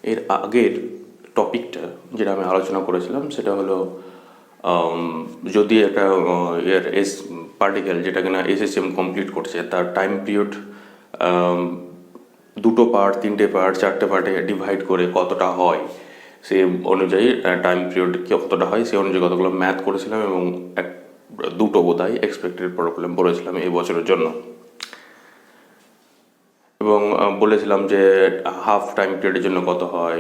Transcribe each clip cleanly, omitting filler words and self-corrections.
এর আগের টপিকটা যেটা আমি আলোচনা করেছিলাম সেটা হলো যদি একটা এর পার্টিকেল যেটা কিনা এসএসএম কমপ্লিট করছে তার টাইম পিরিয়ড দুটো পার্ট, তিনটে পার্ট, চারটে পার্টে ডিভাইড করে কতটা হয় সে অনুযায়ী টাইম পিরিয়ড কতটা হয় সে অনুযায়ী কতগুলো ম্যাথ করেছিলাম এবং দুটো বোধহয় এক্সপেক্টেড প্রবলেম বলেছিলাম এই বছরের জন্য। এবং বলেছিলাম যে হাফ টাইম পিরিয়ডের জন্য কত হয়,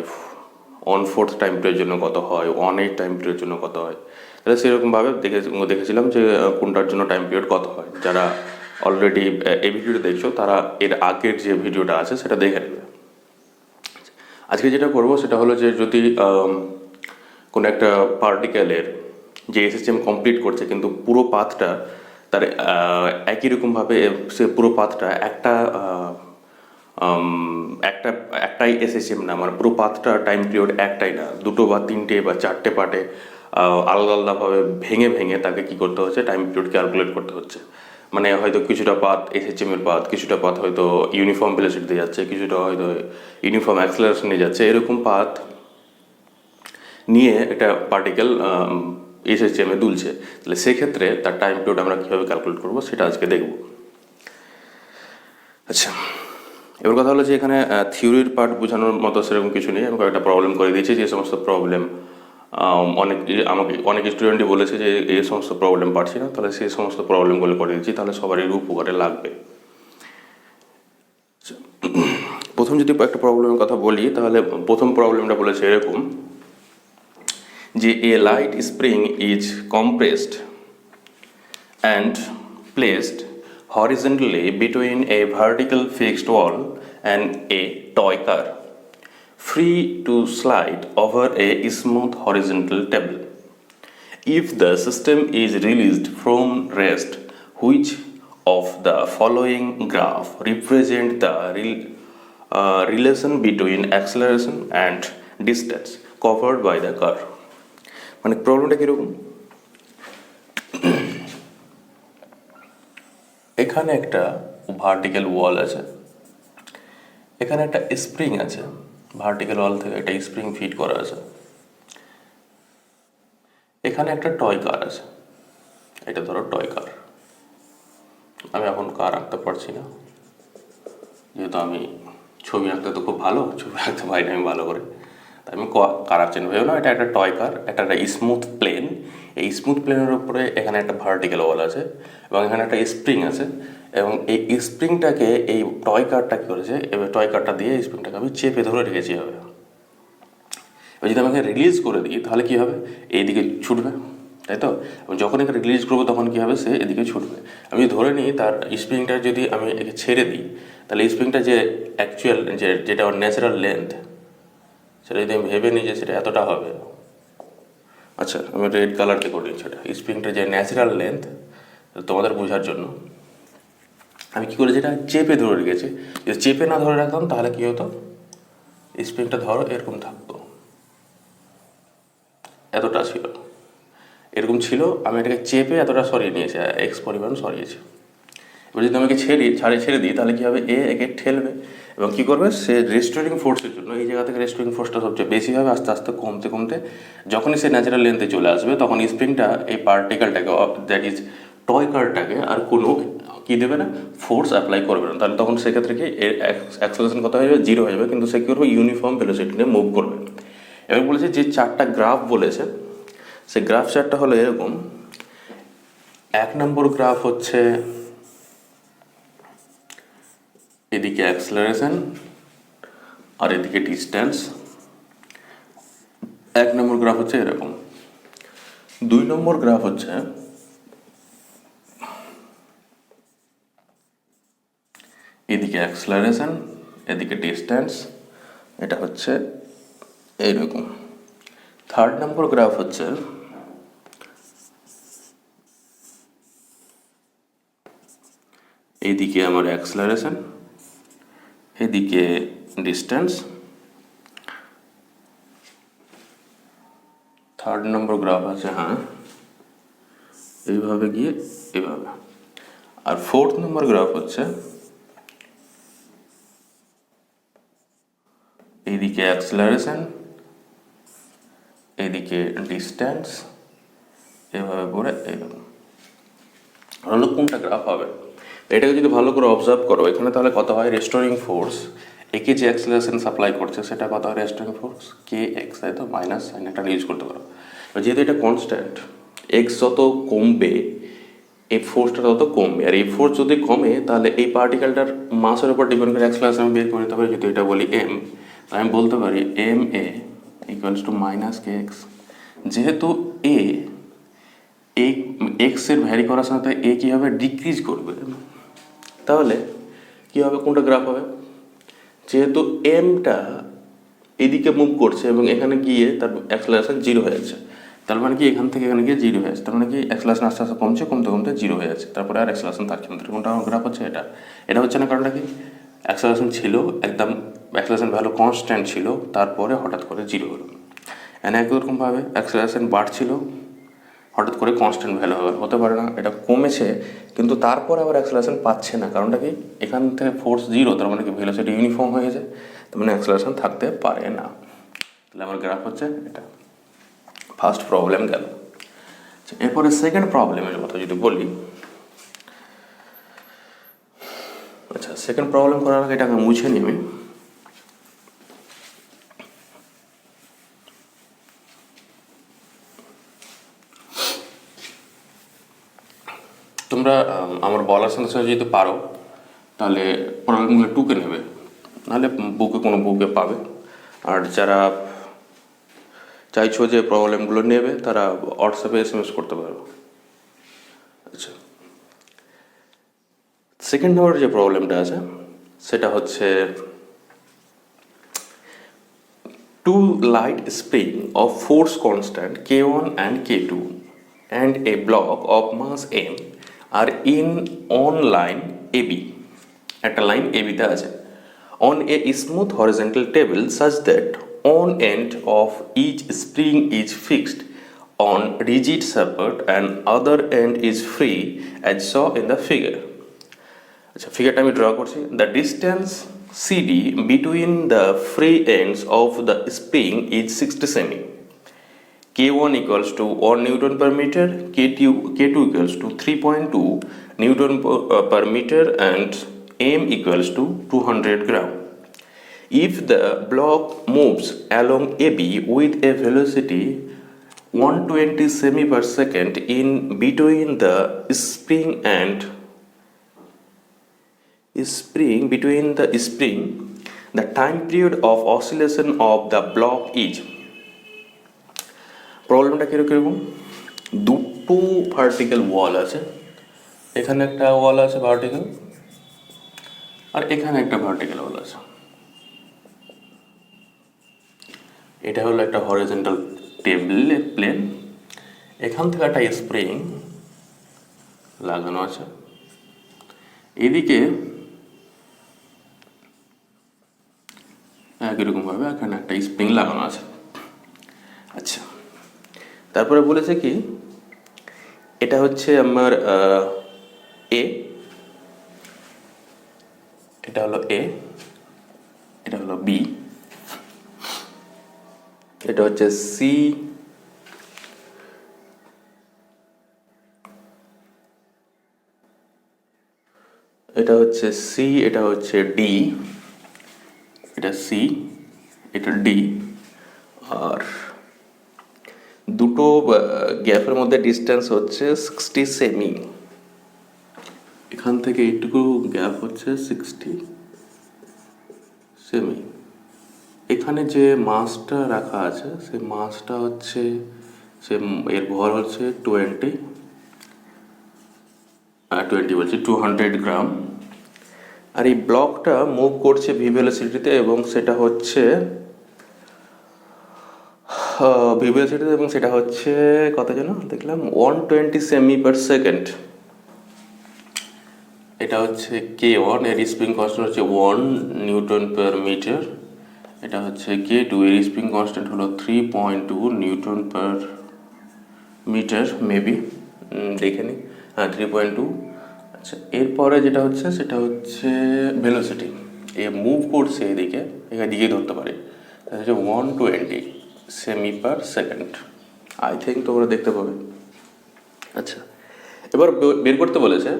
1/4 টাইম পিরিয়ডের জন্য কত হয়, 1/8 টাইম পিরিয়ডের জন্য কত হয়। তাহলে সেরকমভাবে দেখেছিলাম যে কোনটার জন্য টাইম পিরিয়ড কত হয়। যারা অলরেডি এই ভিডিওটা দেখছো তারা এর আগের যে ভিডিওটা আছে সেটা দেখে নেবে। আজকে যেটা করবো সেটা হলো যে যদি কোনো একটা পার্টিকেলের যে এসএসএম কমপ্লিট করছে কিন্তু পুরো পাথটা তার একই রকমভাবে সে পুরো পাথটা একটাই এসএসএম না, মানে পুরো পাথটা টাইম পিরিয়ড একটাই না, দুটো বা তিনটে বা চারটে পার্টে আলাদা আলাদাভাবে ভেঙে ভেঙে তাকে কি করতে হচ্ছে, টাইম পিরিয়ড ক্যালকুলেট করতে হচ্ছে। মানে হয়তো কিছুটা পাথ এসএসএম এর পাথ, কিছুটা পাথ হয়তো ইউনিফর্ম ভেলোসিটিতে যাচ্ছে, কিছুটা হয়তো ইউনিফর্ম অ্যাক্সেলারেশন নিয়ে যাচ্ছে, এরকম পাথ নিয়ে একটা পার্টিকেল এসএসএমে দুলছে। তাহলে সেক্ষেত্রে তার টাইম পিরিয়ড আমরা কীভাবে ক্যালকুলেট করবো সেটা আজকে দেখব। আচ্ছা, এবার কথা হলো যে এখানে থিওরির পার্ট বোঝানোর মতো সেরকম কিছু নেই। আমি কয়েকটা প্রবলেম করে দিয়েছি, যে সমস্ত প্রবলেম অনেক স্টুডেন্টই বলেছে যে এই সমস্ত প্রবলেম পারছি না, তাহলে সেই সমস্ত প্রবলেমগুলো করে দিচ্ছি, তাহলে সবারই উপকারে লাগবে। প্রথম যদি একটা প্রবলেমের কথা বলি তাহলে প্রথম প্রবলেমটা বলেছে এরকম যে a light spring is compressed and placed horizontally between a vertical fixed wall and a toy car, free to slide over a smooth horizontal table. If the system is released from rest, which of the following graph represent the relation between acceleration and distance covered by the car? মানে প্রবলেমটা কীরকম, এখানে একটা vertical ওয়াল আছে, এখানে একটা spring আছে, vertical ওয়াল থেকে একটা স্প্রিং ফিট করা আছে, এখানে একটা টয় কার আছে, এটা ধরো টয় কার। আমি এখন কার আঁকতে পারছি না, যেহেতু আমি ছবি আঁকতে তো খুব ভালো, ছবি আঁকতে পারি না আমি ভালো করে, তাই আমি কার আঁকছি না। ভেবে না, এটা একটা টয় কার, একটা স্মুথ প্লেন, এই স্মুথ প্লেনের উপরে এখানে একটা ভার্টিক্যাল ওয়াল আছে এবং এখানে একটা স্প্রিং আছে, এবং এই স্প্রিংটাকে এই টয় কারটা কী করেছে, এবার টয় কারটা দিয়ে এই স্প্রিংটাকে আমি চেপে ধরে রেখেছি হবে। এবার যদি আমাকে রিলিজ করে দিই তাহলে কী হবে, এইদিকে ছুটবে, তাই তো? যখন একে রিলিজ করবো তখন কী হবে, সে এদিকে ছুটবে। আমি ধরে নিই তার স্প্রিংটা যদি আমি একে ছেড়ে দিই তাহলে স্প্রিংটা যে অ্যাকচুয়াল যেটা ওর ন্যাচারাল লেন্থ, সেটা যদি আমি ভেবে নিই যে সেটা এতটা হবে। আচ্ছা, আমি রেড কালার দিয়ে করে দিচ্ছি, সেটা স্প্রিংটার যে ন্যাচারাল লেন্থ তোমাদের বোঝার জন্য আমি কী করেছি, এটা চেপে ধরে রেখেছি। যদি চেপে না ধরে রাখতাম তাহলে কী হতো, স্প্রিংটা ধরো এরকম থাকতো, এতটা ছিল, এরকম ছিল, আমি এটাকে চেপে এতটা সরিয়ে নিয়েছি, এক্স পরিমাণ সরিয়েছি। এবার যদি আমাকে ছেড়ে দিই তাহলে কী হবে, একে ঠেলবে এবং কী করবে, সে রেস্টোরিং ফোর্সের জন্য এই জায়গা থেকে রেস্টোরিং ফোর্সটা সবচেয়ে বেশি হবে, আস্তে আস্তে কমতে কমতে যখনই সে ন্যাচারাল লেন্থে চলে আসবে তখন স্প্রিংটা এই পার্টিকেলটাকে, দ্যাট ইজ টয় কারটাকে আর কোনো কী দেবে না, ফোর্স অ্যাপ্লাই করবে না। তাহলে তখন সেক্ষেত্রে কি এর অ্যাক্সেলারেশন কত হয়ে যাবে, 0 হয়ে যাবে, কিন্তু সে কী করবে, ইউনিফর্ম ভেলোসিটি নিয়ে মুভ করবে। এবার বলেছে যে চারটা গ্রাফ বলেছে, সে গ্রাফ চারটা হলো এরকম। 1 নম্বর গ্রাফ হচ্ছে এদিকে অ্যাক্সেলারেশন আর এদিকে ডিস্ট্যান্স, 1 নম্বর গ্রাফ হচ্ছে এরকম। 2 নম্বর গ্রাফ হচ্ছে এদিকে অ্যাক্সেলারেশন এদিকে ডিস্ট্যান্স, এটা হচ্ছে এইরকম। 3rd নম্বর গ্রাফ হচ্ছে এইদিকে আমার অ্যাক্সেলারেশন এদিকে ডিস্ট্যান্স। 3rd নম্বর গ্রাফ আছে হ্যাঁ এইভাবে গিয়ে এভাবে। আর 4th নম্বর গ্রাফ হচ্ছে এইদিকে অ্যাক্সিলারেশন, এইদিকে ডিস্ট্যান্স, এভাবে করে এইরকম। তাহলে কোনটা গ্রাফ হবে? এটাকে যদি ভালো করে অবজার্ভ করো এখানে, তাহলে কত হয় রেস্টোরিং ফোর্স, একে যে অ্যাক্সিলারেশন সাপ্লাই করছে সেটা কত হয় রেস্টোরিং ফোর্স কে এক্স, তাই তো, মাইনাস সাইন একটা ইউজ করতে পারো। যেহেতু এটা কনস্ট্যান্ট, এক্স যত কমবে এই ফোর্সটা তত কমবে, আর এই ফোর্স যদি কমে তাহলে এই পার্টিকেলটার মাসের উপর ডিপেন্ড করে অ্যাক্সিলারেশন বের করে নিতে পারি। যদি এটা বলি এম, আমি বলতে পারি M A equals to minus K X. যেহেতু এ এক্সের ভ্যারি করার সাথে এ কী হবে ডিক্রিজ করবে, তাহলে কী হবে, কোনটা গ্রাফ হবে? যেহেতু এমটা এদিকে মুভ করছে এবং এখানে গিয়ে তার অ্যাক্সেলারেশন জিরো হয়ে যাচ্ছে, তার মানে কি এখান থেকে এখানে গিয়ে জিরো হয়ে যাচ্ছে, তার মানে কি অ্যাক্সেলারেশন আস্তে আস্তে কমছে, কমতে কমতে জিরো হয়ে যাচ্ছে, তারপরে আর অ্যাক্সেলারেশন থাকছে না। কোনটা গ্রাফ হচ্ছে এটা? এটা হচ্ছে না, কারণটা কি অ্যাক্সেলারেশন ছিল একদম, অ্যাক্সেলারেশন ভ্যালু কনস্ট্যান্ট ছিল, তারপরে হঠাৎ করে জিরো হলো। এনে একরকমভাবে অ্যাক্সেলারেশন বাড়ছিল, হঠাৎ করে কনস্ট্যান্ট ভ্যালু হতে পারে না, এটা কমেছে কিন্তু তারপর আবার অ্যাক্সেলারেশন পাচ্ছে না, কারণটা কি এখান থেকে ফোর্স জিরো, তার মানে কি ভেলোসিটি ইউনিফর্ম হয়ে যায়, তার মানে অ্যাক্সেলারেশন থাকতে পারে না। তাহলে আমার গ্রাফ হচ্ছে এটা। ফার্স্ট প্রবলেম গেল। এরপরে সেকেন্ড প্রবলেমের কথা যদি বলি, আচ্ছা সেকেন্ড প্রবলেম করার আগে এটাকে মুছে নিই আমি। তোমরা আমার বলার সাথে সাথে যদি পারো তাহলে প্রবলেমগুলো টুকে নেবে, নাহলে বুকে কোনো বুকে পাবে। আর যারা চাইছো যে প্রবলেমগুলো নেবে তারা হোয়াটসঅ্যাপে SMS করতে পারো। আচ্ছা, সেকেন্ড নম্বর যে প্রবলেমটা আছে সেটা হচ্ছে two light spring of force constant K1 and K2 and a block of mass M are in on line AB, একটা লাইন AB তে আছে, on a smooth horizontal table such that on end of each spring is fixed on rigid support and other end is free as shown in the figure. আচ্ছা, ফিগারটা আমি draw করছি। The distance CD between the free ends of the spring is 60 semi. K1 equals to 1 Newton per meter, K2 equals to 3.2 Newton per meter and M equals to 200 gram. If the block moves along AB with a velocity 120 semi per second in between the spring, the time period of oscillation of the block is. প্রবলেমটা কীরকম, দুটো vertical ওয়াল আছে, এখানে একটা ওয়াল আছে vertical আর এখানে একটা vertical ওয়াল আছে। এটা হলো একটা হরিজন্টাল টেবিল প্লেন, এখান থেকে একটা স্প্রিং লাগানো আছে, এদিকে একইরকমভাবে এখানে একটা স্প্রিং লাগানো আছে। আচ্ছা, তারপরে বলেছে কি এটা হচ্ছে আমার এ, এটা হলো এ, এটা হলো বি, এটা হচ্ছে সি, এটা হচ্ছে সি, এটা হচ্ছে ডি, এটা সি, এটা ডি, আর দুটো গ্যাপের মধ্যে ডিস্টেন্স হচ্ছে 60 সেমি। এখান থেকে এইটুকু গ্যাপ হচ্ছে 60 সেমি। এখানে যে মাসটা রাখা আছে সেই মাসটা হচ্ছে, সে এর ভর হচ্ছে 20 বলছি 200 গ্রাম। আর এই ব্লকটা মুভ করছে ভি ভেলোসিটিতে এবং সেটা হচ্ছে এবং সেটা হচ্ছে কত যেন দেখলাম 120 সেমি পার সেকেন্ড। এটা হচ্ছে K1, এর স্প্রিং কনস্ট্যান্ট হচ্ছে 1 নিউটন পার মিটার। এটা হচ্ছে K2, এর স্প্রিং কনস্ট্যান্ট হলো 3.2 নিউটন পার মিটার, মেবি দেখে নিই, হ্যাঁ 3.2। আচ্ছা, এরপরে যেটা হচ্ছে সেটা হচ্ছে ভেলোসিটি, এ মুভ করছে এদিকে, এদিকেই ধরতে পারে, হচ্ছে 120 semi per second. I think তোমরা দেখতে পাবে। আচ্ছা, এবার বের করতে বলেছে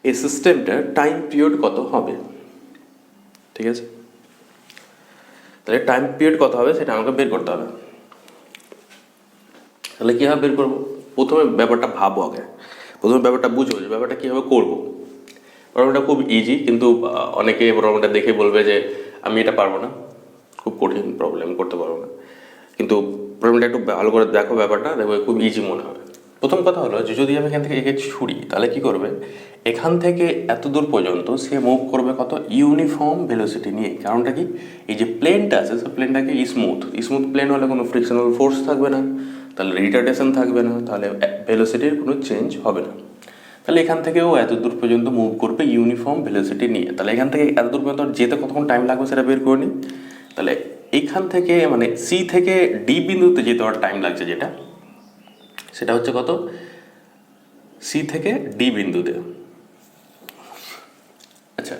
এই সিস্টেমটার টাইম পিরিয়ড কত হবে। ঠিক আছে, তাহলে টাইম পিরিয়ড কত হবে সেটা আমাকে বের করতে হবে। তাহলে কীভাবে বের করবো? প্রথমে ব্যাপারটা ভাবো আগে, প্রথমে ব্যাপারটা বুঝবো যে ব্যাপারটা কীভাবে করবো। প্রবলেমটা খুব ইজি, কিন্তু অনেকে প্রবলেমটা দেখে বলবে যে আমি এটা পারবো না, খুব কঠিন প্রবলেম, করতে পারবো না। কিন্তু প্রবলেমটা একটু ভালো করে দেখো, ব্যাপারটা দেখো খুব ইজি মনে হবে। প্রথম কথা হলো যে যদি আমি এখান থেকে একে ছুড়ি, তাহলে কি করবে, এখান থেকে এত দূর পর্যন্ত সে মুভ করবে কত, ইউনিফর্ম ভেলোসিটি নিয়ে। কারণটা কি, এই যে প্লেনটা আছে সে প্লেনটাকে স্মুথ প্লেন হলে কোনো ফ্রিকশনাল ফোর্স থাকবে না, তাহলে রিটার্ডেশন থাকবে না, তাহলে ভেলোসিটির কোনো চেঞ্জ হবে না। তাহলে এখান থেকেও এত দূর পর্যন্ত মুভ করবে ইউনিফর্ম ভেলোসিটি নিয়ে। তাহলে এখান থেকে এত দূর পর্যন্ত যেতে কতক্ষণ টাইম লাগবে সেটা বের করে নিই। তাহলে এইখান থেকে মানে সি থেকে ডি বিন্দুতে যেতে আমার টাইম লাগছে যেটা, সেটা হচ্ছে কত, সি থেকে ডি বিন্দুতে। আচ্ছা,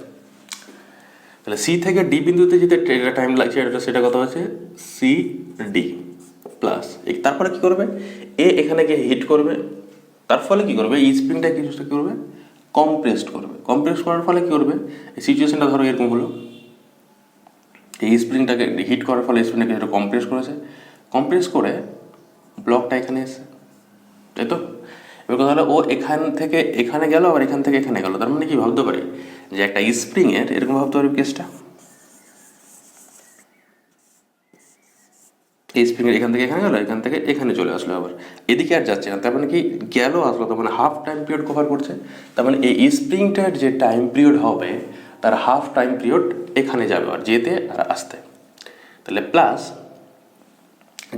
তাহলে সি থেকে ডি বিন্দুতে যেতে এটা টাইম লাগছে, সেটা কত হচ্ছে সি ডি প্লাস। তারপরে কী করবে, এ এখানে গিয়ে হিট করবে, তার ফলে কী করবে, এই স্প্রিংটা কিছু কী করবে, কম্প্রেসড করবে। কম্প্রেস করার ফলে কী করবে, এই সিচুয়েশনটা ধরো এরকম হলো, এই স্প্রিংটাকে হিট করার ফলে স্প্রিংটাকে যেটা কম্প্রেস করেছে, কম্প্রেস করে ব্লকটা এখানে এসে, তাই তো। এবার কথা হলো ও এখান থেকে এখানে গেল, আবার এখান থেকে এখানে গেল। তার মানে কি ভাবতে পারি যে একটা স্প্রিংয়ের এরকম ভাবতে পারি কেসটা, এই স্প্রিংয়ের এখান থেকে এখানে গেল, এখান থেকে এখানে চলে আসলো, আবার এদিকে আর যাচ্ছে না। তার মানে কি গেল আসলো, তার মানে হাফ টাইম পিরিয়ড কভার করছে। তার মানে এই স্প্রিংটার যে টাইম পিরিয়ড হবে তার হাফ টাইম পিরিয়ড এখানে যাবে আর যেতে আর আসতে। তাহলে প্লাস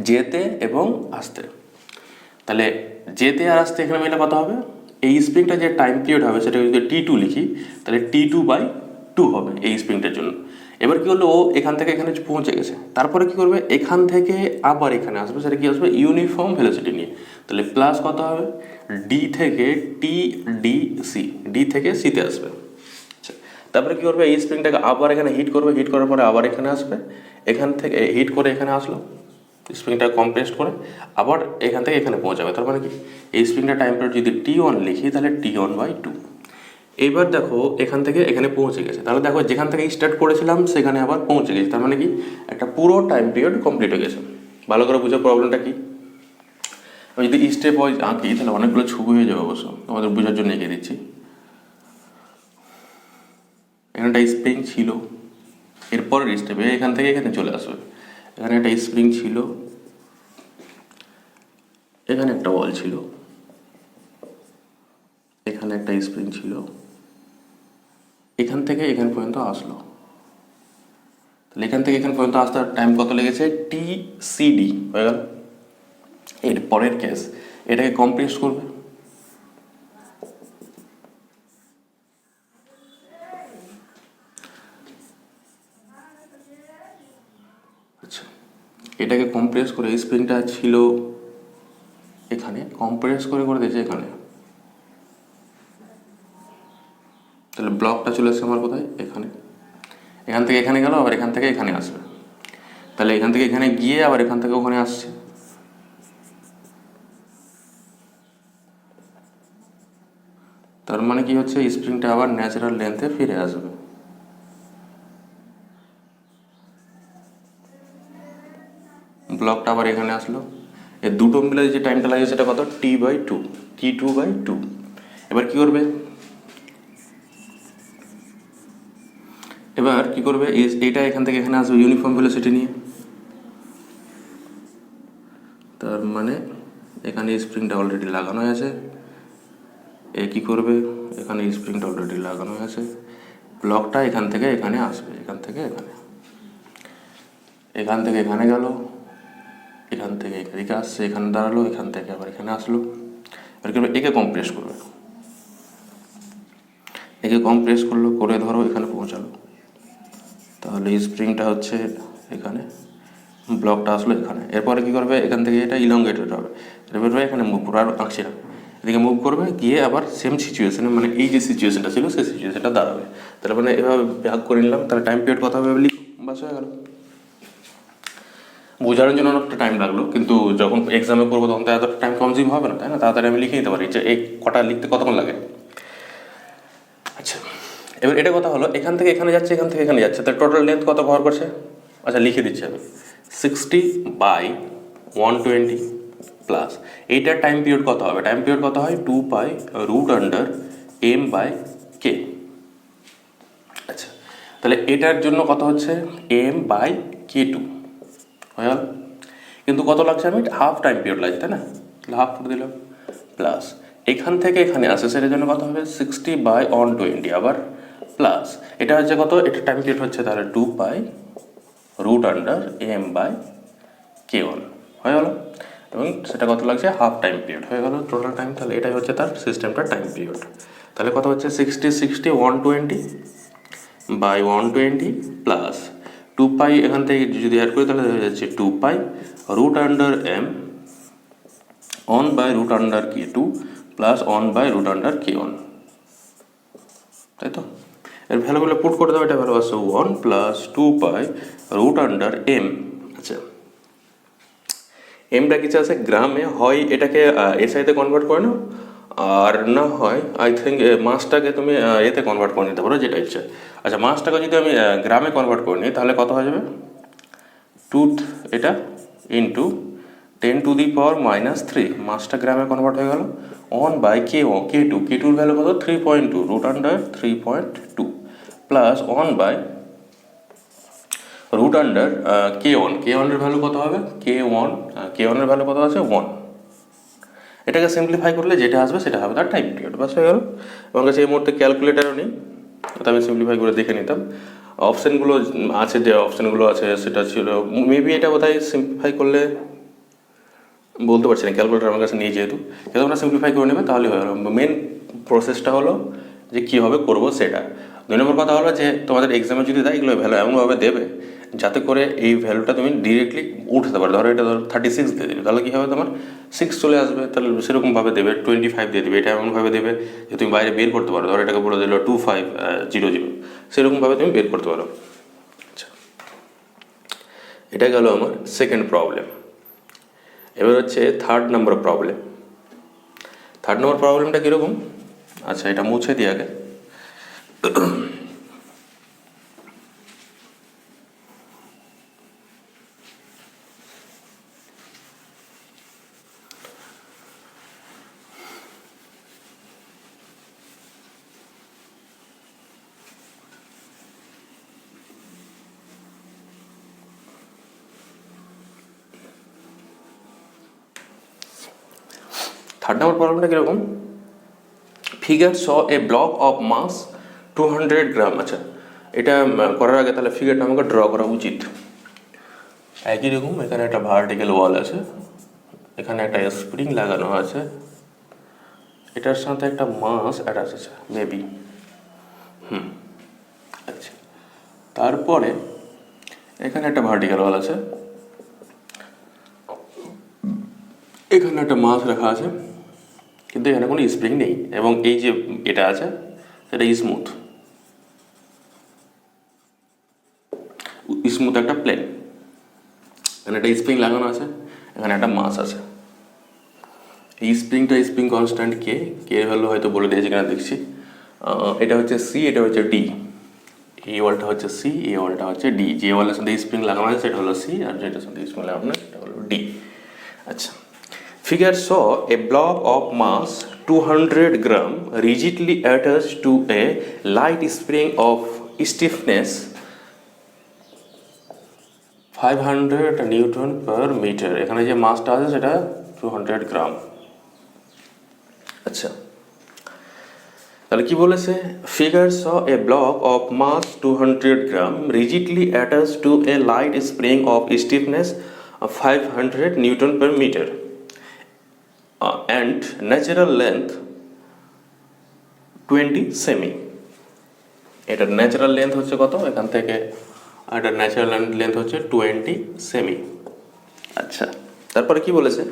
যেতে এবং আসতে, তাহলে যেতে আর আসতে এখানে মিলে কত হবে, এই স্প্রিংটা যে টাইম পিরিয়ড হবে সেটা যদি T2 লিখি, তাহলে T2/2 হবে এই স্প্রিংটার জন্য। এবার কী হলো, ও এখান থেকে এখানে পৌঁছে গেছে, তারপরে কী করবে, এখান থেকে আবার এখানে আসবে, সেটা কী আসবে, ইউনিফর্ম ভেলোসিটি নিয়ে। তাহলে প্লাস কত হবে, ডি থেকে TDC, ডি থেকে সিতে আসবে। আচ্ছা, তারপরে কী করবে, এই স্প্রিংটাকে আবার এখানে হিট করবে, হিট করার পরে আবার এখানে আসবে, এখান থেকে হিট করে এখানে আসলো, স্প্রিংটা কম্প্রেস করে আবার এখান থেকে এখানে পৌঁছাবে। তার মানে কি, এই স্প্রিংটা টাইম পিরিয়ড যদি T1 লিখি, তাহলে T1/2। এইবার দেখো এখান থেকে এখানে পৌঁছে গেছে, তাহলে দেখো যেখান থেকে স্টার্ট করেছিলাম সেখানে আবার পৌঁছে গেছে। তার মানে কি, একটা পুরো টাইম পিরিয়ড কমপ্লিট হয়ে গেছে। ভালো করে বুঝো প্রবলেমটা কি। আমি যদি স্টেপ ওয়াইজ আঁকি তাহলে অনেকগুলো ছবি হয়ে যাবে, অবশ্য আমাদের বোঝার জন্য এঁকে দিচ্ছি। এখানে একটা স্প্রিং ছিল, এরপরের স্টেপে এখান থেকে এখানে চলে আসবে। এখানে একটা স্প্রিং ছিল, এখানে একটা ওয়াল ছিল, এখানে একটা স্প্রিং ছিল, এখান থেকে এখান পর্যন্ত আসলো। তাহলে এখান থেকে এখান পর্যন্ত আসতে টাইম কত লেগেছে, TCD হয়ে গেল। এর পরের কেস, এটাকে কম্প্রেস করবে, আচ্ছা এটাকে কম্প্রেস করে, স্প্রিংটা ছিল এখানে, কম্প্রেস করে করে দিয়েছে এখানে। তাহলে ব্লকটা চলে আসছে আমার কোথায়, এখানে। এখান থেকে এখানে গেল, আবার এখান থেকে এখানে আসবে, তাহলে এখান থেকে এখানে গিয়ে আবার এখান থেকে ওখানে আসছে। তার মানে কি হচ্ছে, স্প্রিংটা আবার ন্যাচারাল লেন্থে ফিরে আসবে। ব্লকটা আবার এখানে আসলো, এর দুটো মিলে যে টাইমটা লাগে সেটা কত, T/2, T2/2। এবার কি করবে, এবার কি করবে, এটা এখান থেকে এখানে আসবে ইউনিফর্ম ভেলোসিটি নিয়ে। তার মানে এখানে স্প্রিংটা অলরেডি লাগানো আছে, এ কী করবে, এখানে স্প্রিংটা অলরেডি লাগানো আছে, ব্লকটা এখান থেকে এখানে আসবে, এখান থেকে এখানে, এখান থেকে এখানে গেল, এখান থেকে এদিকে আসছে, এখানে দাঁড়ালো, এখান থেকে আবার এখানে আসলো। এবার কি করবে, একে কম্প্রেস করবে, একে কম্প্রেস করলো, করে ধরো এখানে পৌঁছালো। তাহলে স্প্রিংটা হচ্ছে এখানে, ব্লকটা আসলো এখানে। এরপরে কী করবে, এখান থেকে এটা ইলংগেটেড হবে, এরপরে এখানে মুভ করবে, আর আঁকছি না, এদিকে মুভ করবে, গিয়ে আবার সেম সিচুয়েশনে, মানে এই যে সিচুয়েশনটা ছিল সেই সিচুয়েশনটা দাঁড়াবে। তাহলে মানে এভাবে ভাগ করে নিলাম, তাহলে টাইম পিরিয়ড কত হবে লিখো, বাস হয়ে গেল। বোঝানোর জন্য অনেকটা টাইম লাগলো, কিন্তু যখন এক্সামে করবো তখন তো এতটা টাইম কনজিউম হবে না, তাই না? তাড়াতাড়ি আমি লিখে নিতে পারি যে এই কটা লিখতে কতক্ষণ লাগে। আচ্ছা, এবার এটা কথা হলো এখান থেকে এখানে যাচ্ছে, এখান থেকে এখানে যাচ্ছে, তাহলে টোটাল লেন্থ কত কভার করছে? আচ্ছা লিখে দিচ্ছি আমি, 60/120 প্লাস এইটার টাইম পিরিয়ড কত হবে? টাইম পিরিয়ড কত হয়? 2π√m/k। আচ্ছা, তাহলে এটার জন্য কত হচ্ছে? m/k2 হয়ে গেল। কিন্তু কত লাগছে? আমি হাফ টাইম পিরিয়ড লাগছে, তাই না? তাহলে হাফ করে দিলাম, প্লাস এখান থেকে এখানে আসে সেটার জন্য কত হবে? 60/120 আবার প্লাস এটা হচ্ছে কত? এটা টাইম পিরিয়ড হচ্ছে তাহলে 2π√m/k1 হয়ে গেল, এবং সেটা কত লাগছে? হাফ টাইম পিরিয়ড হয়ে গেল টোটাল টাইম। তাহলে এটাই হচ্ছে তার সিস্টেমটার টাইম পিরিয়ড। তাহলে কত হচ্ছে? 60/120 প্লাস 2π, এখান থেকে যদি অ্যাড করি তাহলে হয়ে যাচ্ছে 2π√m 1/√k2 প্লাস 1/√k1, তাই তো? এর ভ্যালুগুলো পুট করে দেবো, এটা ভ্যালু আসছে 1 প্লাস 2π√m। আচ্ছা, এমটা কিছু আছে গ্রামে, হয় এটাকে এসআইতে কনভার্ট করে নাও, আর না হয় আই থিঙ্ক মাসটাকে তুমি এতে কনভার্ট করে নিতে পারো, যেটা ইচ্ছা। আচ্ছা, মাসটাকে যদি আমি গ্রামে কনভার্ট করে নিই তাহলে কত হয়ে যাবে? এটা ইন্টু 10⁻³ মাসটা গ্রামে কনভার্ট হয়ে গেল, 1/k2, k2-র ভ্যালু কত? 3.2, √3.2 প্লাস 1/√k1, k1-এর ভ্যালু কত হবে? k1-এর ভ্যালু কত আছে? 1। এটাকে সিম্পলিফাই করলে যেটা আসবে সেটা হবে তার টাইম পিরিয়ড, বাস হয়ে গেল। আমার কাছে এই মুহূর্তে ক্যালকুলেটারও নেই, তো আমি সিম্পলিফাই করে দেখে নিতাম। অপশানগুলো আছে, যে অপশানগুলো আছে সেটা ছিল মেবি, এটা বোধহয় সিম্পলিফাই করলে বলতে পারছি না, ক্যালকুলেটার আমার কাছে নেই যেহেতু, কিন্তু তোমরা সিম্পলিফাই করে নেবে তাহলে হয়ে গেল। মেন প্রসেসটা হলো যে কীভাবে করবো সেটা। 2 নম্বর কথা হলো যে তোমাদের এক্সামে যদি দেয় এগুলো ভ্যালু এমনভাবে দেবে যাতে করে এই ভ্যালুটা তুমি ডিরেক্টলি উঠাতে পারো। ধরো এটা ধরো 36 দিয়ে দেবে, তাহলে কী হবে? তোমার 6 চলে আসবে, তাহলে সেরকমভাবে দেবে। 25 দিয়ে দেবে, এটা এমনভাবে দেবে যে তুমি বাইরে বের করতে পারো। ধরো এটাকে বলে দিল 2500, সেরকমভাবে তুমি বের করতে পারো। আচ্ছা, এটা গেল আমার সেকেন্ড প্রবলেম। এবার হচ্ছে third number problem. Third number প্রবলেমটা কীরকম? আচ্ছা, এটা মুছে দিই আগে। থার্ড নম্বর প্রবলেমটা কীরকম? Figure shows a block of mass 200 gram. আচ্ছা, এটা করার আগে তাহলে ফিগারটা আমাকে ড্র করা উচিত। একই রকম এখানে একটা ভার্টিক্যাল ওয়াল আছে, এখানে একটা স্প্রিং লাগানো আছে, এটার সাথে একটা মাস অ্যাটাচ আছে মেবি। আচ্ছা, তারপরে এখানে একটা ভার্টিক্যাল ওয়াল আছে, এখানে একটা মাস রাখা আছে, কিন্তু এখানে কোনো স্প্রিং নেই, এবং এই যে এটা আছে সেটা স্মুথ একটা প্লেন। এখানে একটা স্প্রিং লাগানো আছে, এখানে একটা মাস আছে। এই স্প্রিং কনস্ট্যান্ট কে এর ভ্যালু হয়তো বলে দিয়েছে কিনা দেখছি। এটা হচ্ছে সি, এটা হচ্ছে ডি। এই ওয়ালটা হচ্ছে সি, এই ওয়ালটা হচ্ছে ডি। যে ওয়ালের সাথে স্প্রিং লাগানো আছে সেটা হলো সি, আর যেটার সাথে স্প্রিং লাগানো আছে সেটা হলো ডি। আচ্ছা, figure saw a block of mass 200 gram rigidly attached to a light spring of stiffness 500 newton per metre. এখানে যে মাসটা আছে সেটা 200 গ্রাম। আচ্ছা, তাহলে কি বলেছে? Figure s a block of mass 200 gram rigidly attach to a light spring of stiffness 500 newton per metre and natural length 20 সেমি। এটার ন্যাচারাল লেন্থ হচ্ছে কত? এখান থেকে এটার ন্যাচারাল লেন্থ হচ্ছে 20 সেমি। আচ্ছা, তারপরে কি বলেছে?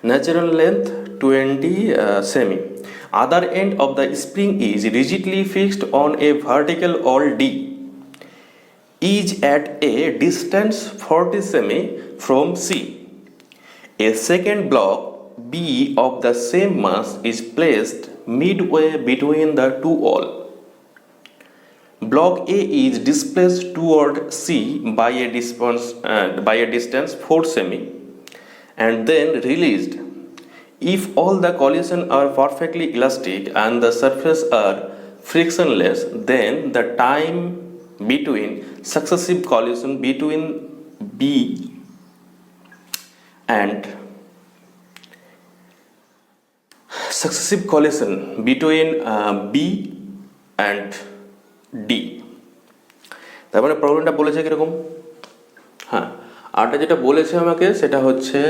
Natural length 20 semi. other end of the spring is rigidly fixed on a vertical wall D is at a distance 40 semi from C. A second block B of the same mass is placed midway between the two walls. Block A is displaced toward C by a distance 4 semi and then released. If all the collisions are perfectly elastic and the surfaces are frictionless, then the time between successive collision between B and successive collision between B and D. তার মানে প্রবলেমটা বলেছে কিরকম? হ্যাঁ, আরটা যেটা বলেছে আমাকে সেটা হচ্ছে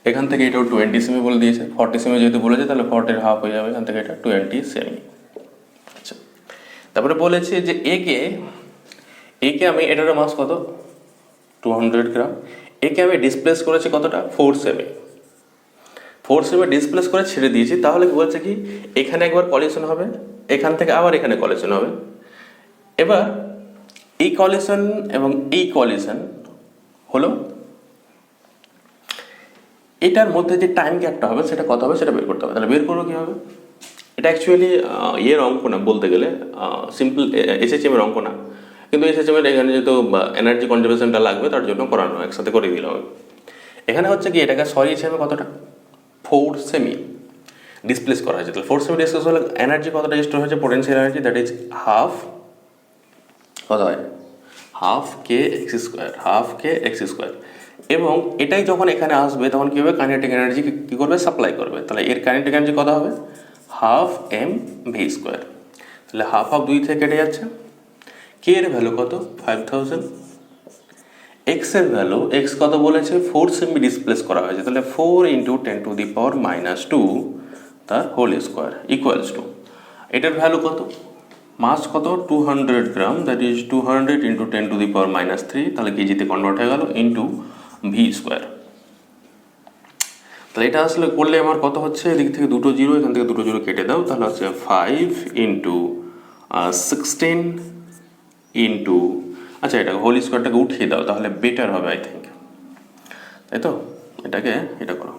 এখান থেকে এটাও 20 সেমি বলে দিয়েছে, 40 সেমি যেহেতু বলেছে তাহলে 40 হাফ হয়ে যাবে, এখান থেকে এটা 20 সেমি। আচ্ছা, তারপরে বলেছে যে একে আমি এটার মাস কত 200 গ্রাম, একে আমি ডিসপ্লেস করেছি কতটা 4 সেমি, 4 সেমি ডিসপ্লেস করে ছেড়ে দিয়েছি। তাহলে কি বলছে কি এখানে একবার কলিশন হবে, এখান থেকে আবার এখানে কলিশন হবে। এবার এই কলিশন এবং এই কলিশন হলো, এটার মধ্যে যে টাইম গ্যাপটা হবে সেটা কত হবে সেটা বের করতে হবে। তাহলে বের করবো কী হবে? এটা অ্যাকচুয়ালি ইয়ের অঙ্ক না, বলতে গেলে সিম্পল এসএচএমের অঙ্ক না, কিন্তু এসএচএমের এখানে যেহেতু এনার্জি কনজারভেশনটা লাগবে তার জন্য করানো, একসাথে করে দিলাম। এখানে হচ্ছে কি এটাকে সরিয়েছে আমি কতটা 4 সেমি ডিসপ্লেস করা হয়েছে। তাহলে 4 সেমি ডিসপ্লেস হলে এনার্জি কতটা স্টোর হয়েছে, potential energy, that is half, কত হয় half K X square, half K X square. এবং এটাই যখন এখানে আসবে তখন কী হবে, কাইনেটিক এনার্জি কী করবে, সাপ্লাই করবে। তাহলে এর কাইনেটিক এনার্জি কত হবে, হাফ এম ভি স্কোয়ার। তাহলে হাফ হাফ 2 থেকে কেটে যাচ্ছে। কে এর ভ্যালু কত 5000, এক্স এর ভ্যালু এক্স কত বলেছে 4 সেমি ডিসপ্লেস করা হয়েছে, তাহলে 4 × 10⁻⁻2 তার হোল স্কোয়ার ইকুয়ালস টু এটার ভ্যালু কত, মাস কত 200 গ্রাম, দ্যাট ইজ 200 × 10⁻³ তাহলে কেজিতে কনভার্ট হয়ে গেল ইন্টু ভি স্কোয়ার। তাহলে এটা আসলে করলে আমার কত হচ্ছে, এদিক থেকে দুটো জিরো, এখান থেকে দুটো জিরো কেটে দাও, তাহলে হচ্ছে 5 × 16 ইন্টু, আচ্ছা এটাকে হোল স্কোয়ারটাকে উঠিয়ে দাও তাহলে বেটার হবে আই থিঙ্ক, তাই তো? এটাকে এটা করো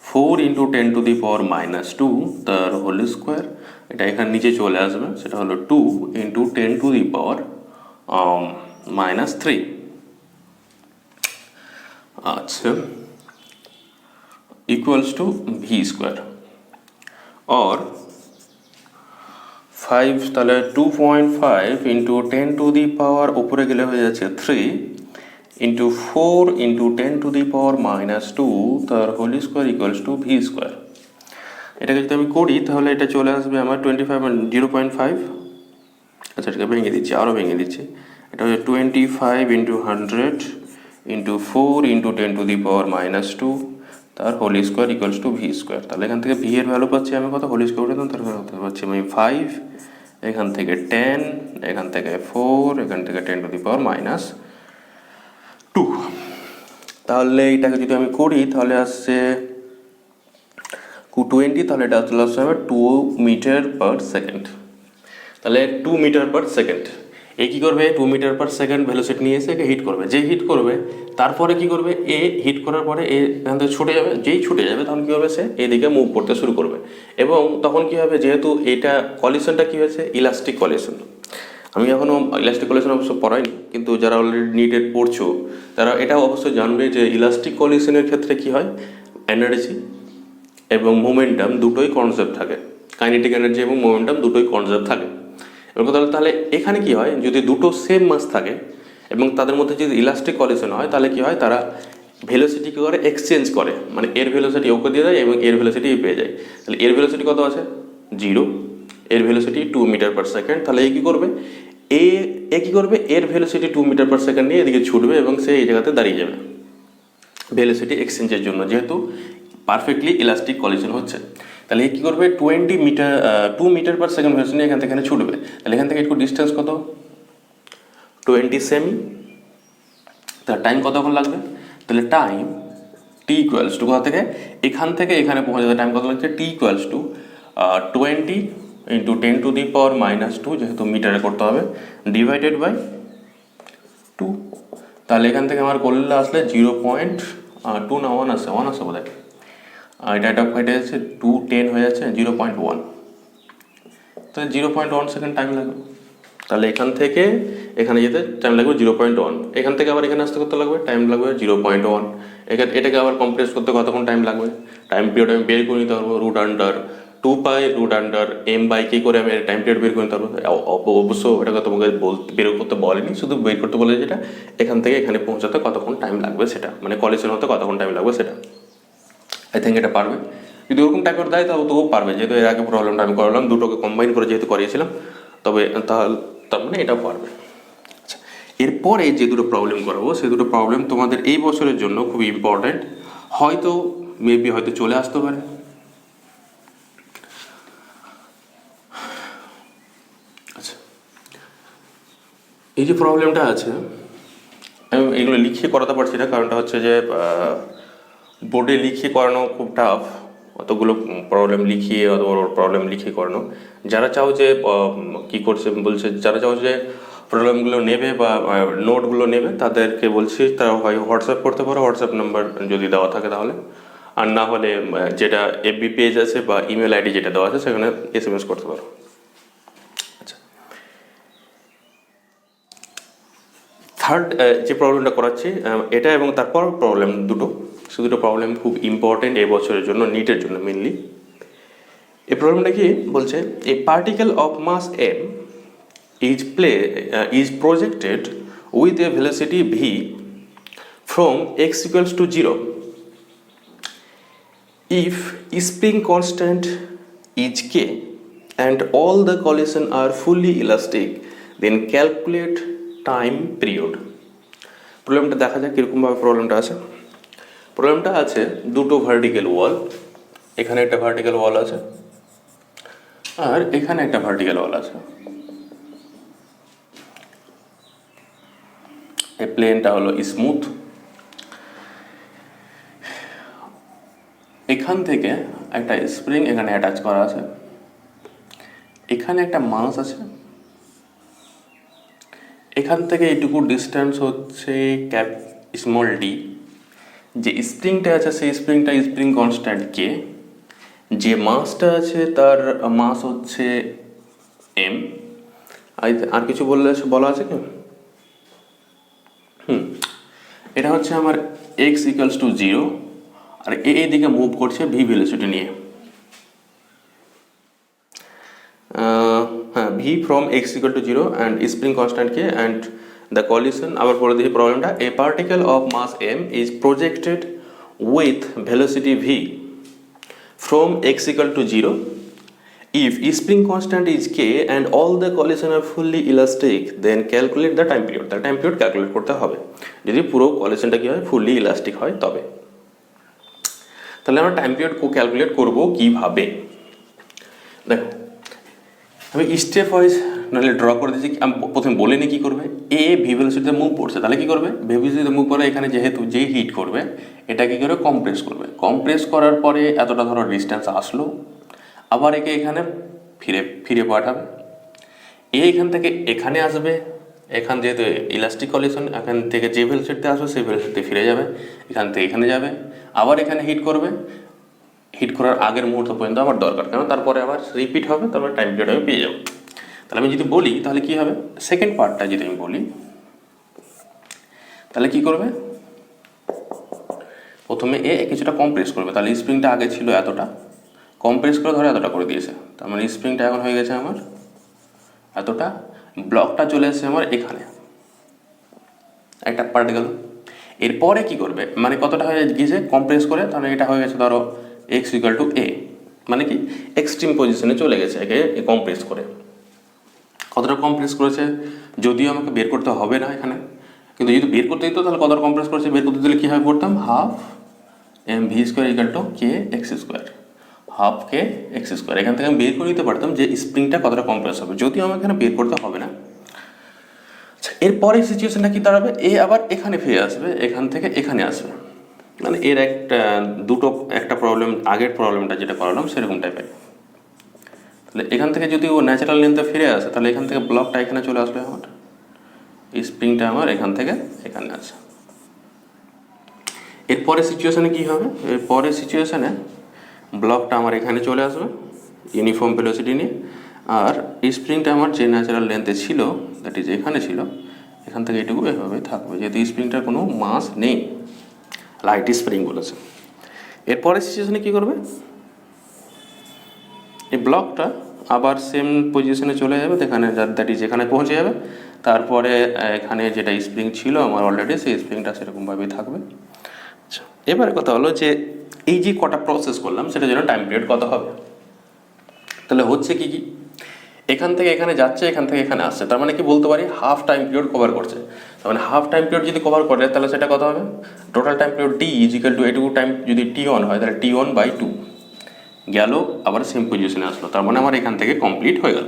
4 × 10⁻⁻2 তার হোল স্কোয়ার, এটা এখানে নিচে চলে আসবে, সেটা হলো 2 × 10⁻³ আচ্ছা ইকুয়ালস টু ভি স্কোয়ার और 5, তাহলে 2.5 × 10⁻, উপরে গেলে হয়ে যাচ্ছে 3 × 4 × 10⁻⁻2 তার whole square equals to V square. এটাকে যদি আমি করি তাহলে এটা চলে আসবে আমার 25 0.5, আচ্ছা এটাকে ভেঙে দিচ্ছি, আরও ভেঙে দিচ্ছি, এটা হচ্ছে 25 × 100 × 4 × 10⁻⁻2 তার whole square equals to V square. তাহলে এখান থেকে ভি এর ভ্যালু পাচ্ছি আমি কত, হোল স্কোয়ার দিতাম তার ভ্যালু পাচ্ছি আমি 5, এখান থেকে 10, এখান থেকে 4, এখান থেকে 10⁻²। তাহলে এটাকে যদি আমি করি তাহলে আসছে 20, তাহলে এটা চলে আসছে 2 মিটার/সেকেন্ড। তাহলে 2 মিটার/সেকেন্ড এ কী করবে, 2 মিটার/সেকেন্ড ভেলোসিটি নিয়ে এসে একে হিট করবে, যে হিট করবে তারপরে কি করবে, এ হিট করার পরে এ এখান থেকে ছুটে যাবে, যেই ছুটে যাবে তখন কী হবে, সে এদিকে মুভ করতে শুরু করবে। এবং তখন কী হবে, যেহেতু এটা কলিশনটা কী হয়েছে, ইলাস্টিক কলিশন। আমি এখনও ইলাস্টিক কলিশন অবশ্য পড়াইনি, কিন্তু যারা অলরেডি নিটেড পড়ছো তারা এটাও অবশ্যই জানবে যে ইলাস্টিক কলিশনের ক্ষেত্রে কী হয়, এনার্জি এবং মোমেন্টাম দুটোই কনসেপ্ট থাকে, কাইনেটিক এনার্জি এবং মোমেন্টাম দুটোই কনসেপ্ট থাকে। এবার কথা হলো তাহলে এখানে কি হয়, যদি দুটো সেম মাস থাকে এবং তাদের মধ্যে যদি ইলাস্টিক কলিশন হয় তাহলে কি হয়, তারা ভেলোসিটি কী করে, এক্সচেঞ্জ করে, মানে এর ভেলোসিটি ওকে দিয়ে দেয় এবং এর ভেলোসিটি পেয়ে যায়। তাহলে এর ভেলোসিটি কত আছে 0, এর ভেলোসিটি 2 মিটার/সেকেন্ড। তাহলে এ কী করবে, এ কী করবে, এর ভেলোসিটি 2 মিটার/সেকেন্ড নিয়ে এদিকে ছুটবে এবং সে এই জায়গাতে দাঁড়িয়ে যাবে ভেলোসিটি এক্সচেঞ্জের জন্য, যেহেতু পারফেক্টলি ইলাস্টিক কলিশন হচ্ছে। তাহলে কী করবে, 2 মিটার/সেকেন্ড ভেলোসিটি নিয়ে এখান থেকে এখানে ছুটবে। তাহলে এখান থেকে একটু ডিস্টেন্স কত 20 সেমি, তাহলে টাইম কতক্ষণ লাগবে, তাহলে টাইম টি ইকুয়ালস টু কোথা থেকে, এখান থেকে এখানে পৌঁছে যেতে টাইম কত লাগছে, টি ইকুয়ালস টু 20 ইন্টু 10⁻⁻², যেহেতু মিটারে করতে হবে, ডিভাইডেড বাই 2। তাহলে এখান থেকে আমার করলে আসলে 0.2 না 1 আসছে, 1 আসছে বোধ হয়, এটা যাচ্ছে 210 হয়ে যাচ্ছে 0.1, তাহলে 0.1 সেকেন্ড টাইম লাগবে। তাহলে এখান থেকে এখানে যেতে টাইম লাগবে 0.1, এখান থেকে আবার এখানে আসতে করতে লাগবে টাইম লাগবে 0.1, এটাকে আবার কম্প্রেস করতে কতক্ষণ টাইম লাগবে, টাইম পিরিয়ড আমি বের করে নিতে পারবো, √2π√m/k করে আমি টাইম পিরিয়ড বের করে নিতে পারবো। অবশ্য এটাকে তোমাকে বের করতে বলেনি, শুধু বের করতে বলে যেটা এখান থেকে এখানে পৌঁছাতে কতক্ষণ টাইম লাগবে সেটা, মানে কলেজের হতে কতক্ষণ টাইম লাগবে সেটা। আই থিঙ্ক এটা পারবে, যদি ওরকম টাইপের দেয় তাহলে তবুও পারবে, যেহেতু এর আগে প্রবলেমটা আমি করলাম, দুটোকে কম্বাইন করে যেহেতু করিয়েছিলাম, তবে তার মানে এটাও পারবে। আচ্ছা, এরপরে যে দুটো প্রবলেম করাবো সেই দুটো প্রবলেম তোমাদের এই বছরের জন্য খুবই ইম্পর্ট্যান্ট, হয়তো মেবি হয়তো চলে আসতে পারে। আচ্ছা, এই যে প্রবলেমটা আছে আমি এগুলো লিখিয়ে করাতে পারছি না, কারণটা হচ্ছে যে বোর্ডে লিখিয়ে করানো খুব টাফ, অতগুলো প্রবলেম লিখিয়ে অত বড় প্রবলেম লিখিয়ে করানো। যারা চাও যে কী করছে বলছে, যারা চাও যে প্রবলেমগুলো নেবে বা নোটগুলো নেবে তাদেরকে বলছি তারা হয় হোয়াটসঅ্যাপ করতে পারো, হোয়াটসঅ্যাপ নাম্বার যদি দেওয়া থাকে তাহলে, আর না হলে যেটা এফবি পেজ আছে বা ইমেল আইডি যেটা দেওয়া আছে সেখানে SMS করতে পারো। আচ্ছা, থার্ড যে প্রবলেমটা করাচ্ছি এটা এবং তারপর প্রবলেম দুটো প্রবলেম খুব ইম্পর্টেন্ট এবছরের জন্য, নিটের জন্য মেনলি। এই প্রবলেমটা কি বলছে, a particle of mass m is projected with a velocity v from x equals to 0 if spring constant is k and all the collision are fully elastic, then calculate time period. প্রবলেমটা দেখা যাক কীরকমভাবে প্রবলেমটা আছে। প্রবলেমটা আছে দুটো vertical ওয়াল, এখানে একটা ভার্টিক্যাল ওয়াল আছে আর এখানে একটা ভার্টিক্যাল ওয়াল আছে। এই প্লেনটা হলো স্মুথ, এখান থেকে একটা স্প্রিং এখানে অ্যাটাচ করা আছে, এখানে একটা মাস আছে, এখান থেকে এইটুকু ডিস্টেন্স হচ্ছে ক্যাপ স্মল ডি, যে স্প্রিংটা আছে সেই স্প্রিং কনস্ট্যান্ট কে, যে মাসটা আছে তার মাস হচ্ছে এম। আর কিছু বলা আছে কি? এটা হচ্ছে আমার x ইকুয়ালস টু 0 আর এইদিকে মুভ করছে ভি ভেলোসিটি নিয়ে। হ্যাঁ, V from x equal to 0 and spring constant K and the collision. আবার পরে দেখি প্রবলেমটা, a particle of mass m is projected with velocity V from x equal to 0 if spring constant is k and all the collision are fully elastic, then calculate the time period. তাহলে time period calculate করতে হবে যদি পুরো কলিশনটা কি হয়, fully elastic হয় তবে। তাহলে আমরা টাইম পিরিয়ড ক্যালকুলেট করব কিভাবে, দেখো আমি স্টেপ ওয়াইজ নাহলে ড্র করে দিচ্ছি। আমি প্রথমে বলে নিই কী করবে। এ ভি ভেলোসিটিতে মুভ করছে, তাহলে কী করবে, ভি ভেলোসিটিতে মুভ করে এখানে যেহেতু যেই হিট করবে এটা কী করে কম্প্রেস করবে, কম্প্রেস করার পরে এতটা ধরো ডিস্টেন্স আসলো, আবার একে এখানে ফিরে পাঠাবে, এখান থেকে এখানে আসবে, এখান যেহেতু ইলাস্টিক কলিশন এখান থেকে যে ভেলোসিটিতে আসবে সেই ভেলোসিটিতে ফিরে যাবে, এখান থেকে এখানে যাবে, আবার এখানে হিট করবে, হিট করার আগের মুহূর্ত পর্যন্ত আমার দরকার, কারণ তারপরে আবার রিপিট হবে, তারপরে টাইম পিরিয়ড আমি পেয়ে যাবো। তাহলে আমি যদি বলি তাহলে কী হবে, সেকেন্ড পার্টটা যদি আমি বলি তাহলে কী করবে, প্রথমে কিছুটা কম্প্রেস করবে, তাহলে স্প্রিংটা আগে ছিল এতটা, কম্প্রেস করে ধরে এতটা করে দিয়েছে, তার মানে স্প্রিংটা এখন হয়ে গেছে আমার এতটা, ব্লকটা চলে এসেছে আমার এখানে একটা পার্ট গেল। এরপরে কী করবে, মানে কতটা হয়ে গিয়েছে কম্প্রেস করে, তাহলে এটা হয়ে গেছে ধরো x ইকুয়াল টু a, মানে কি এক্সট্রিম পজিশনে চলে গেছে একে কম্প্রেস করে। কতটা কম্প্রেস করেছে যদিও আমাকে বের করতে হবে না এখানে, কিন্তু যদি বের করতে দিত তাহলে কতটা কম্প্রেস করেছে বের করতে দিলে কীভাবে করতাম, half M V square equal to K X square, half K X square. এখান থেকে আমি বের করে নিতে পারতাম যে স্প্রিংটা কতটা কম্প্রেস হবে, যদিও আমাকে এখানে বের করতে হবে না। আচ্ছা, এরপরে সিচুয়েশনটা কী দাঁড়াবে, এ আবার এখানে ফিরে আসবে, এখান থেকে এখানে আসবে, মানে এর একটা প্রবলেম, আগের প্রবলেমটা যেটা করালাম সেরকম টাইপের। তাহলে এখান থেকে যদি ও ন্যাচারাল লেন্থে ফিরে আসে, তাহলে এখান থেকে ব্লকটা এখানে চলে আসবে আমার, এই স্প্রিংটা আমার এখান থেকে এখানে আছে। এরপরে সিচুয়েশানে কী হবে? এরপরে সিচুয়েশানে ব্লকটা আমার এখানে চলে আসবে ইউনিফর্ম ভেলোসিটি নিয়ে, আর এই স্প্রিংটা আমার যে ন্যাচারাল লেন্থে ছিল, দ্যাট ইজ এখানে ছিল, এখান থেকে এটুকু এভাবে থাকবে, যেহেতু এই স্প্রিংটার কোনো মাস নেই, লাইট স্প্রিং বলেছে। এরপরে সিচুয়েশানে কী করবে? এই ব্লকটা আবার সেম পজিশনে চলে যাবে, এখানে দ্যাট ইজ এখানে পৌঁছে যাবে। তারপরে এখানে যেটা স্প্রিং ছিল আমার অলরেডি, সেই স্প্রিংটা সেরকমভাবেই থাকবে। আচ্ছা, এবারে কথা হলো যে এই যে কটা প্রসেস করলাম সেটার জন্য টাইম পিরিয়ড কত হবে। তাহলে হচ্ছে কি কি, এখান থেকে এখানে যাচ্ছে, এখান থেকে এখানে আসছে, তার মানে কি বলতে পারি হাফ টাইম পিরিয়ড কভার করছে। তার মানে হাফ টাইম পিরিয়ড যদি কভার করে তাহলে সেটা কত হবে? Total time period D is equal to এটুকু টাইম যদি T1 হয় তাহলে T1/2 গেল, আবার সেম পজিশনে আসলো, তার মানে আমার এখান থেকে কমপ্লিট হয়ে গেল।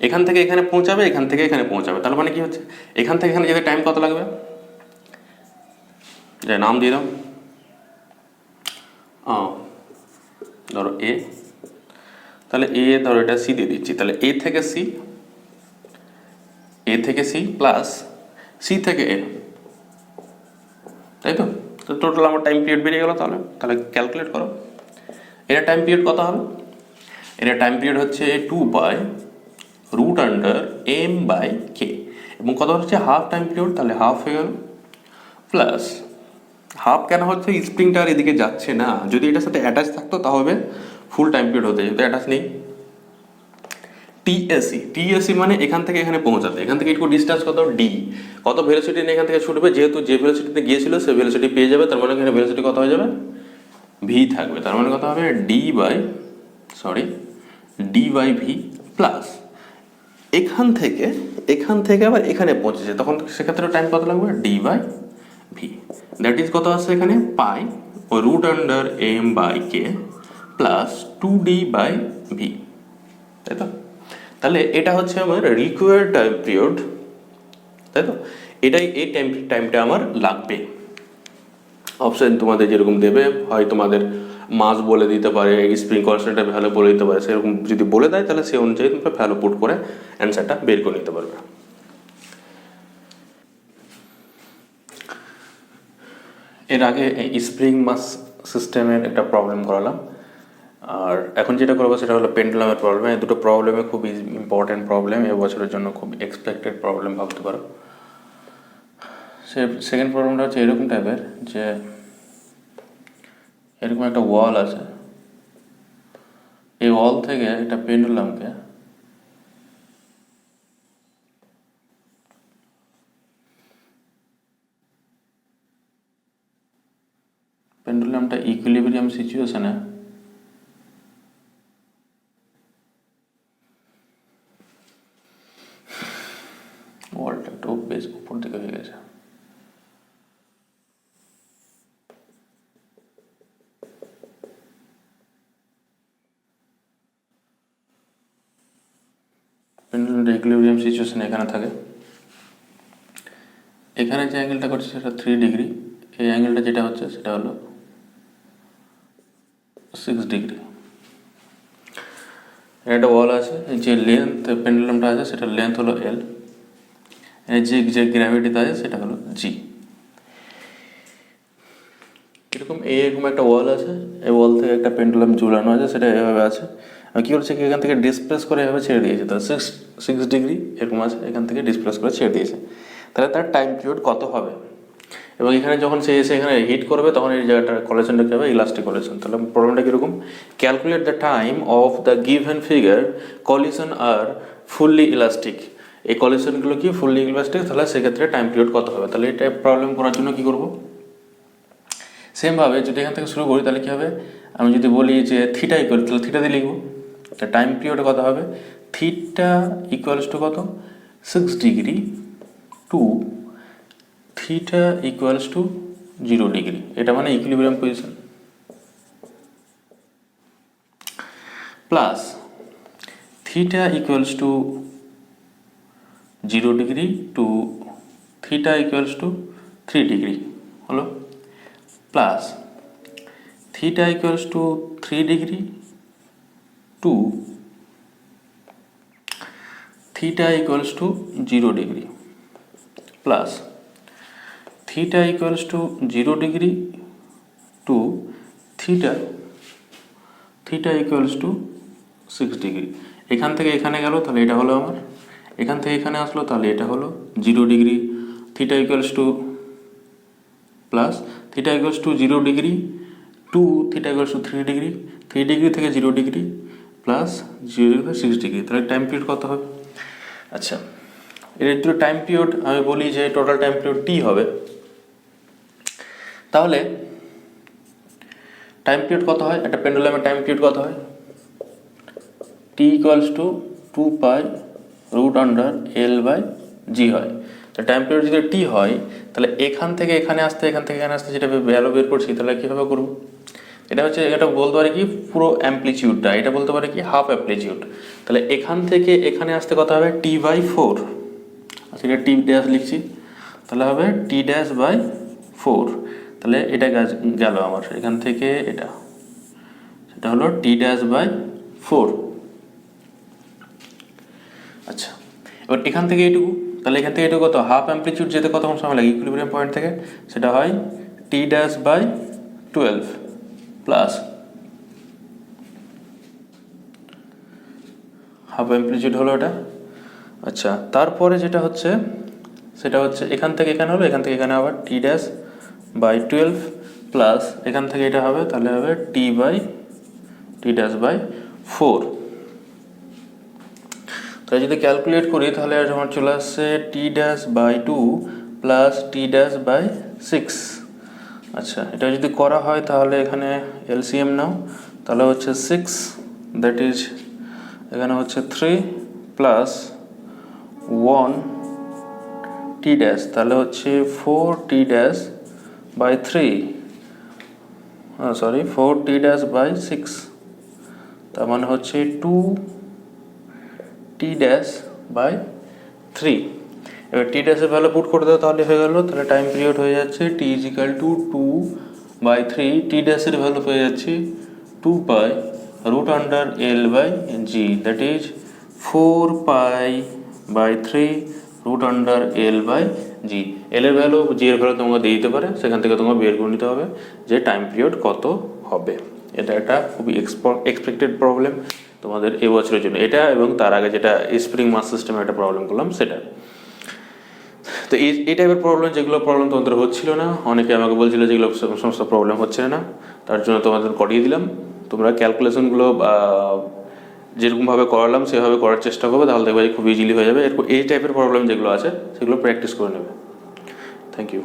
এখান থেকে এখানে পৌঁছাবে, এখান থেকে এখানে পৌঁছাবে, তার মানে কি হচ্ছে এখান থেকে এখানে যেতে টাইম কত লাগবে? যে নাম দিয়ে দাও, ধরো এ, তাহলে এ ধরো এটা সি দিয়ে দিচ্ছি, তাহলে এ থেকে সি প্লাস সি থেকে এ, তাই তো? তো টোটাল আমার টাইম পিরিয়ড বেরিয়ে গেল। তাহলে ক্যালকুলেট করো এটা টাইম পিরিয়ড কত হবে। এটা টাইম পিরিয়ড হচ্ছে 2/√m/k, এবং কত হচ্ছে হাফ টাইম পিরিয়ড, তাহলে হাফ হয়ে গেল। প্লাস হাফ কেন হচ্ছে? স্প্রিংটা আর এদিকে যাচ্ছে না, যদি এটার সাথে অ্যাটাচ থাকতো তাহলে ফুল টাইম পিরিয়ড হতে, যেহেতু অ্যাটাচ নেই। টিএসি মানে এখান থেকে এখানে পৌঁছাতে, এখান থেকে একটু ডিস্টেন্স কত ডি, কত ভেলোসিটি নিয়ে এখান থেকে ছুটবে, যেহেতু যে ভেলোসিটিতে গিয়েছিল সে ভেলোসিটি পেয়ে যাবে, তার মানে এখানে ভেলোসিটি কত হয়ে যাবে? ভি থাকবে, তার মানে কত হবে? ডি/ভি প্লাস এখান থেকে আবার এখানে পৌঁছেছে, তখন সেক্ষেত্রে টাইম কত লাগবে? ডি/ভি, দ্যাট ইজ কত আছে এখানে? π√m/k প্লাস 2d/ভি, তাই তো? তাহলে এটা হচ্ছে আমার রিকোয়ার্ড টাইম পিরিয়ড, তাই তো? এই টাইমটা আমার লাগবে। অপশান তোমাদের যেরকম দেবে, হয় তোমাদের মাস বলে দিতে পারে, স্প্রিং কনস্ট্যান্টের ভ্যালু বলে দিতে পারে, সেরকম যদি বলে দেয় তাহলে সে অনুযায়ী তোমরা ভ্যালু পুট করে অ্যান্সারটা বের করে নিতে পারবে। এর আগে এই স্প্রিং মাস সিস্টেমের একটা প্রবলেম করালাম, আর এখন যেটা করবো সেটা হলো পেন্ডুলামের প্রবলেম। এই দুটো প্রবলেমে খুব ইম্পর্টেন্ট প্রবলেম, এবছরের জন্য খুব এক্সপেক্টেড প্রবলেম ভাবতে পারো। সেকেন্ড প্রবলেমটা হচ্ছে এরকম টাইপের, যে এরকম একটা ওয়াল আছে, এই ওয়াল থেকে একটা পেন্ডুলামটা ইকুইলিব্রিয়াম সিচুয়েশনে ওয়ালটা একটু বেশ উপর দিকে হয়ে গেছে, পেন্ডুলামটা ইকুইলিব্রিয়াম সিচুয়েশনে এখানে থাকে। এখানে যে অ্যাঙ্গেলটা করছে সেটা 3 ডিগ্রি, এই অ্যাঙ্গেলটা যেটা হচ্ছে সেটা হলো 6 ডিগ্রি। একটা ওয়াল আছে, যে লেন্থ পেন্ডুলামটা আছে সেটা লেন্থ হলো এল, যে গ্র্যাভিটিতে আছে সেটা হলো জি। এরকম একটা ওয়াল আছে, এই ওয়াল থেকে একটা পেন্ডুলাম ঝুলানো আছে, সেটা এভাবে আছে। আমি কী করছি কি, এখান থেকে ডিসপ্লেস করে এভাবে ছেড়ে দিয়েছে, তার 6 ডিগ্রি এরকম আছে, এখান থেকে ডিসপ্লেস করে ছেড়ে দিয়েছে। তাহলে তার টাইম পিরিয়ড কত হবে? এবং এখানে যখন সে এসে এখানে হিট করবে তখন এই জায়গাটা কলেশনটা কী হবে? Elastic collision. তাহলে প্রবলেমটা কীরকম? Calculate the time of the given figure collision are fully elastic. এই কলিশনগুলো কি ফুললি ইলাস্টিক, তাহলে সেক্ষেত্রে টাইম পিরিয়ড কত হবে? তাহলে এটা প্রবলেম করার জন্য কী করবো? সেমভাবে যদি এখান থেকে শুরু করি তাহলে কী হবে? আমি যদি বলি যে থিটা ইকুয়াল, তাহলে থিটা দিয়ে লিখবো। তা টাইম পিরিয়ড কত হবে? থিটা ইকুয়ালস টু কত? 6 degree to theta equals to 0 degree, এটা মানে equilibrium position, plus theta equals to 0 degree to theta equals to 3 degree হলো, plus theta equals to 3 degree to theta equals to 0 degree plus theta equals to 0 degree to theta equals to 6 degree. এখান থেকে এখানে গেল, তাহলে এটা হলো আমার, এখান থেকে এখানে আসলো, তাহলে এটা হলো 0 degree theta equals to plus theta equals to 0 degree to theta equals to 3 degree, 3 degree থেকে 0 ডিগ্রি প্লাস 0 ডিগ্রি থেকে 6 ডিগ্রি, তাহলে টাইম পিরিয়ড কত হবে? আচ্ছা, এর একটু টাইম পিরিয়ড আমি বলি যে টোটাল টাইম পিরিয়ড টি হবে। তাহলে টাইম পিরিয়ড কত হয়, একটা পেন্ডুলামের টাইম পিরিয়ড কত হয়? টি ইকুয়ালস টু 2π√L/g হয়। তো টাইম পিরিয়ড যদি টি হয়, তাহলে এখান থেকে এখানে আসতে যেটা ভ্যালু বের করছি, তাহলে কীভাবে করবো? এটা হচ্ছে, এটা বলতে পারে কি পুরো অ্যাম্পলিটিউডটা, এটা বলতে পারে কি হাফ অ্যাম্পলিটিউড। তাহলে এখান থেকে এখানে আসতে কত হবে? T/4। আচ্ছা, এটা টি ড্যাশ লিখছি, তাহলে হবে T'/4। তাহলে এটা গেল আমার এখান থেকে, এটা সেটা হলো T'/4। আচ্ছা, এবার এখান থেকে এইটুকু, তাহলে এখান থেকে এটুকু কত? হাফ অ্যাম্পলিটিউড যেতে কতক্ষণ সময় লাগে ইকুইলিব্রিয়াম পয়েন্ট থেকে? সেটা হয় T'/12 প্লাস হাফ অ্যাম্পলিটিউড হলো এটা। আচ্ছা, তারপরে যেটা হচ্ছে সেটা হচ্ছে এখান থেকে এখানে হলো, এখান থেকে এখানে আবার T'/12 প্লাস এখান থেকে এটা হবে, তাহলে হবে T'/4। তাই যদি ক্যালকুলেট করি, তাহলে আমার চলে আসছে T'/2 প্লাস T'/6। আচ্ছা, এটা যদি করা হয় তাহলে এখানে এলসিএম নাও, তাহলে হচ্ছে 6, দ্যাট ইজ এখানে হচ্ছে 3 প্লাস 1 T', তাহলে হচ্ছে 4T'/3, সরি 4T'/6, তার মানে হচ্ছে 2T'/3। এবার T' এর ভ্যালু পুট করে দেবো, তাহলে হয়ে গেল। তাহলে টাইম পিরিয়ড হয়ে যাচ্ছে T = 2/3, T' এর ভ্যালু পেয়ে যাচ্ছি 2π√L/g, দ্যাট ইজ 4π/3√L/g। এল এর ভ্যালু, জি এর ভ্যালু তোমাকে দিয়ে দিতে পারে, সেখান থেকে তোমাকে বের করে নিতে হবে যে টাইম পিরিয়ড কত হবে। এটা একটা খুবই এক্সপেক্টেড প্রবলেম তোমাদের এই বছরের জন্য, এটা এবং তার আগে যেটা স্প্রিং মাস সিস্টেমে একটা প্রবলেম করলাম সেটা। তো এই টাইপের প্রবলেম, যেগুলো প্রবলেম তোমাদের হচ্ছিল না, অনেকে আমাকে বলছিল যেগুলো সমস্ত প্রবলেম হচ্ছে না, তার জন্য তোমাদের করিয়ে দিলাম। তোমরা ক্যালকুলেশনগুলো যেরকমভাবে করালাম সেভাবে করার চেষ্টা করবে, তাহলে দেখবে খুব ইজিলি হয়ে যাবে। এরপর এই টাইপের প্রবলেম যেগুলো আছে সেগুলো প্র্যাকটিস করে নেবে। Thank you.